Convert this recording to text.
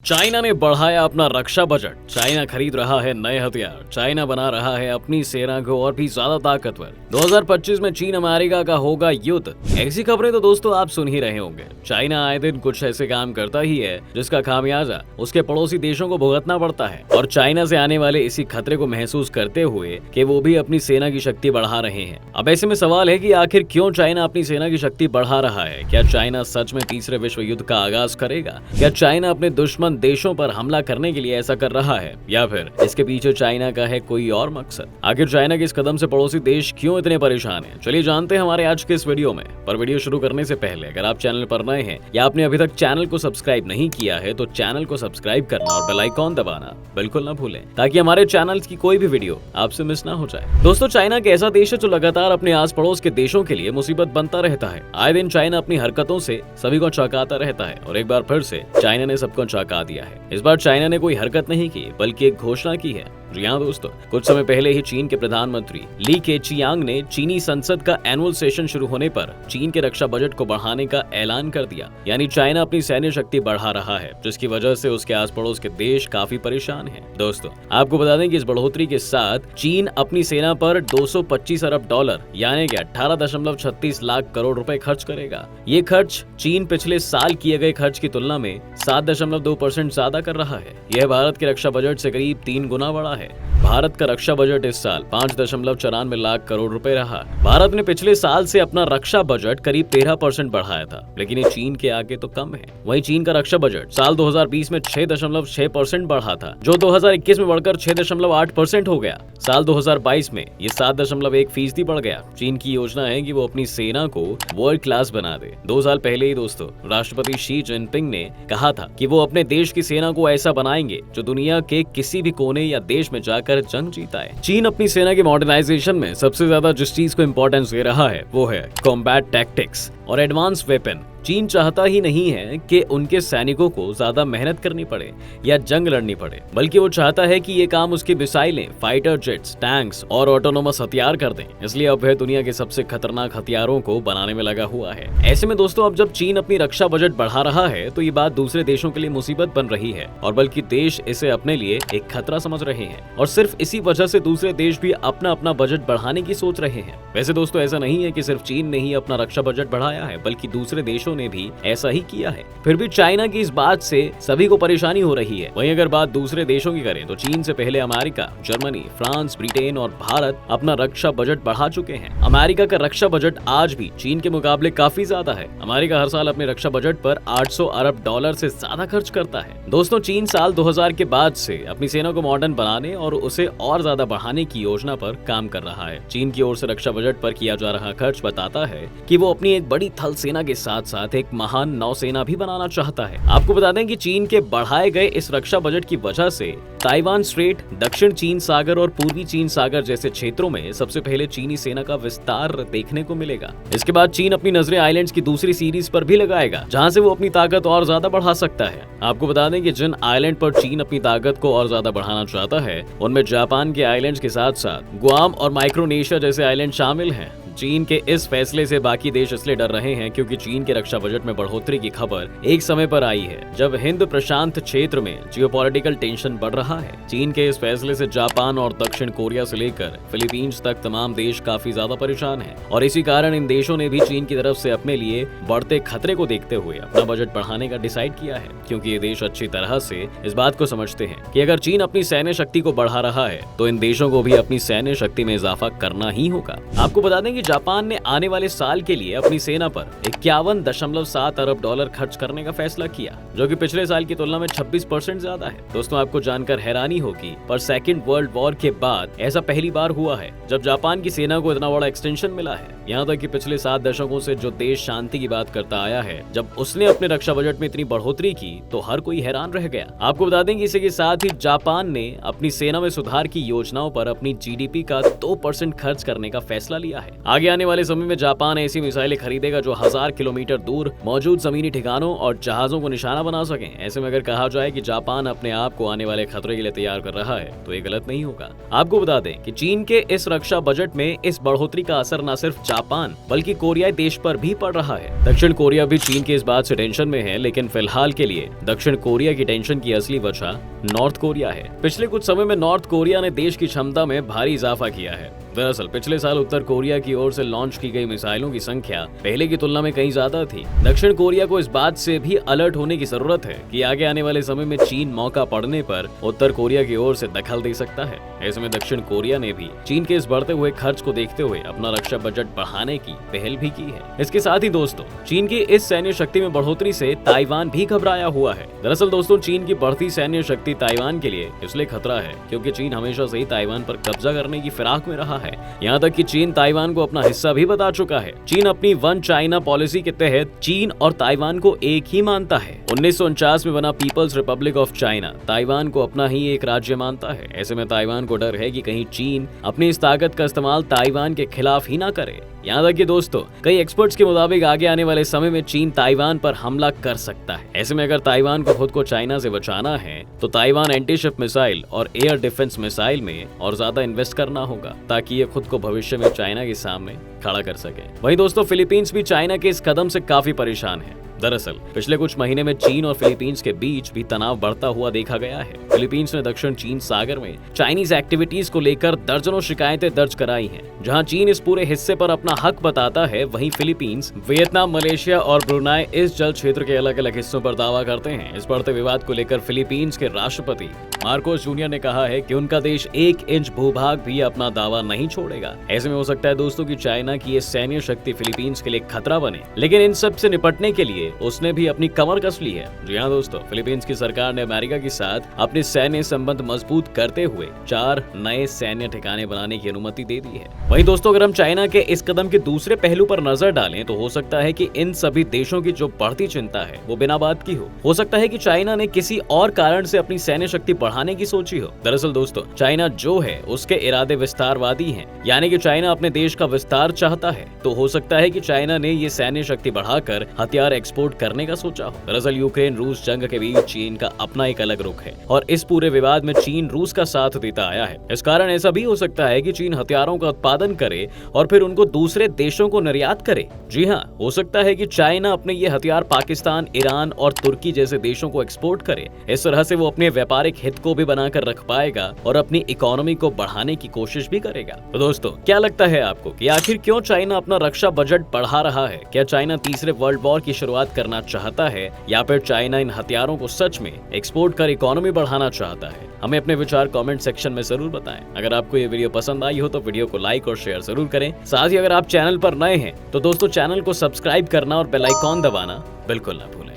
China ने बढ़ाया अपना रक्षा बजट। चाइना खरीद रहा है नए हथियार। चाइना बना रहा है अपनी सेना को और भी ज्यादा ताकतवर। 2025 में चीन अमेरिका का होगा युद्ध। ऐसी खबरें तो दोस्तों आप सुन ही रहे होंगे। चाइना आए दिन कुछ ऐसे काम करता ही है जिसका खामियाजा उसके पड़ोसी देशों को भुगतना पड़ता है। और चाइना से आने वाले इसी खतरे को महसूस करते हुए कि वो भी अपनी सेना की शक्ति बढ़ा रहे हैं। अब ऐसे में सवाल है कि आखिर क्यों चाइना अपनी सेना की शक्ति बढ़ा रहा है? क्या चाइना सच में तीसरे विश्व युद्ध का आगाज करेगा? क्या चाइना अपने दुश्मन देशों पर हमला करने के लिए ऐसा कर रहा है, या फिर इसके पीछे चाइना का है कोई और मकसद? आखिर चाइना के इस कदम से पड़ोसी देश क्यों इतने परेशान हैं? चलिए जानते हैं हमारे आज के इस वीडियो में। पर वीडियो शुरू करने से पहले अगर आप चैनल पर नए हैं या आपने अभी तक चैनल को सब्सक्राइब नहीं किया है तो चैनल को सब्सक्राइब करना और बेल आइकॉन दबाना बिल्कुल ना भूलें, ताकि हमारे चैनल की कोई भी वीडियो आपसे मिस ना हो जाए। दोस्तों, चाइना एक ऐसा देश है जो लगातार अपने आस पड़ोस के देशों के लिए मुसीबत बनता रहता है। आए दिन चाइना अपनी हरकतों से सभी को चौंकाता रहता है और एक बार फिर से चाइना ने सबको चौंका दिया है। इस बार चाइना ने कोई हरकत नहीं की बल्कि एक घोषणा की है। जी हाँ दोस्तों, कुछ समय पहले ही चीन के प्रधानमंत्री ली केचियांग ने चीनी संसद का एनुअल सेशन शुरू होने पर चीन के रक्षा बजट को बढ़ाने का ऐलान कर दिया। यानी चाइना अपनी सैन्य शक्ति बढ़ा रहा है, जिसकी वजह से उसके आस पड़ोस के देश काफी परेशान हैं। दोस्तों, आपको बता दें कि इस बढ़ोतरी के साथ चीन अपनी सेना पर 225 अरब डॉलर यानी कि 18.36 लाख करोड़ रुपए खर्च करेगा। ये खर्च चीन पिछले साल किए गए खर्च की तुलना में 7.2% ज्यादा कर रहा है। यह भारत के रक्षा बजट से करीब 3 गुना बढ़ा है। भारत का रक्षा बजट इस साल 5.94 लाख करोड़ रुपए रहा। भारत ने पिछले साल से अपना रक्षा बजट करीब 13% बढ़ाया था, लेकिन ये चीन के आगे तो कम है। वहीं चीन का रक्षा बजट साल 2020 में 6.6% बढ़ा था, जो 2021 में बढ़कर 6.8% हो गया। साल 2022 में ये 7.1% बढ़ गया। चीन की योजना है कि वो अपनी सेना को वर्ल्ड क्लास बना दे। 2 साल पहले ही दोस्तों राष्ट्रपति शी जिनपिंग ने कहा था कि वो अपने देश की सेना को ऐसा बनाएंगे जो दुनिया के किसी भी कोने या देश में जाकर जंग जीता है। चीन अपनी सेना के मॉडर्नाइजेशन में सबसे ज्यादा जिस चीज को इंपॉर्टेंस दे रहा है वो है कॉम्बैट टैक्टिक्स और एडवांस वेपन। चीन चाहता ही नहीं है कि उनके सैनिकों को ज्यादा मेहनत करनी पड़े या जंग लड़नी पड़े, बल्कि वो चाहता है कि ये काम उसकी मिसाइलें, फाइटर जेट्स, टैंक्स और ऑटोनोमस हथियार कर दें। इसलिए अब वह दुनिया के सबसे खतरनाक हथियारों को बनाने में लगा हुआ है। ऐसे में दोस्तों, अब जब चीन अपनी रक्षा बजट बढ़ा रहा है तो ये बात दूसरे देशों के लिए मुसीबत बन रही है, और बल्कि देश इसे अपने लिए एक खतरा समझ रहे हैं। और सिर्फ इसी वजह से दूसरे देश भी अपना अपना बजट बढ़ाने की सोच रहे हैं। वैसे दोस्तों, ऐसा नहीं है कि सिर्फ चीन ने ही अपना रक्षा बजट बढ़ाया है, बल्कि दूसरे देशों ने भी ऐसा ही किया है। फिर भी चाइना की इस बात से सभी को परेशानी हो रही है। वहीं अगर बात दूसरे देशों की करें तो चीन से पहले अमेरिका, जर्मनी, फ्रांस, ब्रिटेन और भारत अपना रक्षा बजट बढ़ा चुके हैं। अमेरिका का रक्षा बजट आज भी चीन के मुकाबले काफी ज्यादा है। अमेरिका हर साल अपने रक्षा बजट पर 800 अरब डॉलर से ज्यादा खर्च करता है। दोस्तों, चीन साल 2000 के बाद से अपनी सेना को मॉडर्न बनाने और उसे और ज्यादा बढ़ाने की योजना पर काम कर रहा है। चीन की ओर से रक्षा बजट पर किया जा रहा खर्च बताता है कि वो अपनी एक बड़ी थल सेना के साथ साथ एक महान नौसेना भी बनाना चाहता है। आपको बता दें कि चीन के बढ़ाए गए इस रक्षा बजट की वजह से ताइवान स्ट्रेट, दक्षिण चीन सागर और पूर्वी चीन सागर जैसे क्षेत्रों में सबसे पहले चीनी सेना का विस्तार देखने को मिलेगा। इसके बाद चीन अपनी नजरें आइलैंड्स की दूसरी सीरीज पर भी लगाएगा, जहां से वो अपनी ताकत और ज्यादा बढ़ा सकता है। आपको बता दें कि जिन आइलैंड पर चीन अपनी ताकत को और ज्यादा बढ़ाना चाहता है उनमें जापान के आइलैंड्स के साथ साथ गुआम और माइक्रोनेशिया जैसे आइलैंड शामिल हैं। चीन के इस फैसले से बाकी देश इसलिए डर रहे हैं क्योंकि चीन के रक्षा बजट में बढ़ोतरी की खबर एक समय पर आई है जब हिंद प्रशांत क्षेत्र में जियोपॉलिटिकल टेंशन बढ़ रहा है। चीन के इस फैसले से जापान और दक्षिण कोरिया से लेकर फिलीपींस तक तमाम देश काफी ज्यादा परेशान हैं, और इसी कारण इन देशों ने भी चीन की तरफ से अपने लिए बढ़ते खतरे को देखते हुए अपना बजट बढ़ाने का डिसाइड किया है, क्योंकि ये देश अच्छी तरह से इस बात को समझते हैं कि अगर चीन अपनी सैन्य शक्ति को बढ़ा रहा है तो इन देशों को भी अपनी सैन्य शक्ति में इजाफा करना ही होगा। आपको बता दें कि जापान ने आने वाले साल के लिए अपनी सेना पर 51.7 अरब डॉलर खर्च करने का फैसला किया, जो कि पिछले साल की तुलना में 26% ज्यादा है। दोस्तों, आपको जानकर हैरानी होगी, पर सेकेंड वर्ल्ड वॉर के बाद ऐसा पहली बार हुआ है जब जापान की सेना को इतना बड़ा एक्सटेंशन मिला है। यहाँ तक कि पिछले 7 दशकों से जो देश शांति की बात करता आया है, जब उसने अपने रक्षा बजट में इतनी बढ़ोतरी की तो हर कोई हैरान रह गया। आपको बता दें कि इसी के साथ ही जापान ने अपनी सेना में सुधार की योजनाओं पर अपनी GDP का 2% खर्च करने का फैसला लिया है। आगे आने वाले समय में जापान ऐसी मिसाइलें खरीदेगा जो 1000 किलोमीटर दूर मौजूद जमीनी ठिकानों और जहाजों को निशाना बना सकें। ऐसे में अगर कहा जाए कि जापान अपने आप को आने वाले खतरे के लिए तैयार कर रहा है तो ये गलत नहीं होगा। आपको बता दें कि चीन के इस रक्षा बजट में इस बढ़ोतरी का असर न सिर्फ जापान बल्कि कोरियाई देश पर भी पड़ रहा है। दक्षिण कोरिया भी चीन की इस बात से टेंशन में है, लेकिन फिलहाल के लिए दक्षिण कोरिया की टेंशन की असली वजह नॉर्थ कोरिया है। पिछले कुछ समय में नॉर्थ कोरिया ने देश की क्षमता में भारी इजाफा किया है। दरअसल पिछले साल उत्तर कोरिया की ओर से लॉन्च की गई मिसाइलों की संख्या पहले की तुलना में कहीं ज्यादा थी। दक्षिण कोरिया को इस बात से भी अलर्ट होने की जरूरत है कि आगे आने वाले समय में चीन मौका पड़ने पर उत्तर कोरिया की ओर से दखल दे सकता है। ऐसे में दक्षिण कोरिया ने भी चीन के इस बढ़ते हुए खर्च को देखते हुए अपना रक्षा बजट बढ़ाने की पहल भी की है। इसके साथ ही दोस्तों, चीन की इस सैन्य शक्ति में बढ़ोतरी से ताइवान भी घबराया हुआ है। दरअसल दोस्तों, चीन की बढ़ती सैन्य शक्ति ताइवान के लिए इसलिए खतरा है क्योंकि चीन हमेशा से ही ताइवान पर कब्जा करने की फिराक में रहा है। यहाँ तक कि चीन ताइवान को अपना हिस्सा भी बता चुका है। चीन अपनी वन चाइना पॉलिसी के तहत चीन और ताइवान को एक ही मानता है। 1949 में बना people's republic of China Taiwan को अपना ही एक राज्य मानता है। ऐसे में ताइवान को डर है कि कहीं चीन अपनी इस ताकत का इस्तेमाल ताइवान के खिलाफ ही ना करे। यहाँ तक कि दोस्तों, कई एक्सपर्ट्स के मुताबिक आगे आने वाले समय में चीन ताइवान पर हमला कर सकता है। ऐसे में अगर ताइवान को खुद को चाइना से बचाना है तो ताइवान एंटीशिप मिसाइल और एयर डिफेंस मिसाइल में और ज्यादा इन्वेस्ट करना होगा ताकि ये खुद को भविष्य में चाइना के सामने खड़ा कर सके। वहीं दोस्तों, फिलीपींस भी चाइना के इस कदम से काफी परेशान है। दरअसल पिछले कुछ महीने में चीन और फिलीपींस के बीच भी तनाव बढ़ता हुआ देखा गया है। फिलीपींस ने दक्षिण चीन सागर में चाइनीज एक्टिविटीज को लेकर दर्जनों शिकायतें दर्ज कराई हैं। जहां चीन इस पूरे हिस्से पर अपना हक बताता है, वहीं फिलीपींस, वियतनाम, मलेशिया और ब्रुनाई इस जल क्षेत्र के अलग अलग हिस्सों पर दावा करते हैं। इस बढ़ते विवाद को लेकर फिलीपींस के राष्ट्रपति मार्कोस जूनियर ने कहा है कि उनका देश 1 इंच भूभाग भी अपना दावा नहीं छोड़ेगा। ऐसे में हो सकता है दोस्तों कि चाइना की ये सैन्य शक्ति फिलीपींस के लिए खतरा बने, लेकिन इन सब से निपटने के लिए उसने भी अपनी कमर कस ली है। जी हाँ दोस्तों, फिलीपींस की सरकार ने अमेरिका के साथ अपने सैन्य संबंध मजबूत करते हुए 4 नए सैन्य ठिकाने बनाने की अनुमति दे दी है। वहीं दोस्तों, अगर हम चाइना के इस कदम के दूसरे पहलू पर नजर डालें तो हो सकता है कि इन सभी देशों की जो बढ़ती चिंता है वो बिना बात की हो सकता है कि चाइना ने किसी और कारण से अपनी सैन्य शक्ति बढ़ाने की सोची हो। दरअसल दोस्तों, चाइना जो है उसके इरादे विस्तारवादी हैं, यानी कि चाइना अपने देश का विस्तार चाहता है। तो हो सकता है कि चाइना ने ये सैन्य शक्ति बढ़ाकर हथियार एक्सपोर्ट करने का सोचा हो। दरअसल यूक्रेन रूस जंग के बीच चीन का अपना एक अलग रुख है और इस पूरे विवाद में चीन रूस का साथ देता आया है। इस कारण ऐसा भी हो सकता है कि चीन हथियारों का उत्पादन करे और फिर उनको दूसरे देशों को निर्यात करे। जी हाँ, हो सकता है कि चाइना अपने ये हथियार पाकिस्तान, ईरान और तुर्की जैसे देशों को एक्सपोर्ट करे। इस तरह से वो अपने व्यापारिक हित को भी बनाकर रख पाएगा और अपनी इकोनॉमी को बढ़ाने की कोशिश भी करेगा। तो दोस्तों, क्या लगता है आपको कि आखिर क्यों चाइना अपना रक्षा बजट बढ़ा रहा है? क्या चाइना तीसरे वर्ल्ड वॉर की शुरुआत करना चाहता है या फिर चाइना इन हथियारों को सच में एक्सपोर्ट कर इकोनॉमी बढ़ाना चाहता है? हमें अपने विचार कमेंट सेक्शन में जरूर बताएं। अगर आपको ये वीडियो पसंद आई हो तो वीडियो को लाइक और शेयर जरूर करें। साथ ही अगर आप चैनल पर नए हैं तो दोस्तों, चैनल को सब्सक्राइब करना और बेल आइकॉन दबाना बिल्कुल ना भूलें।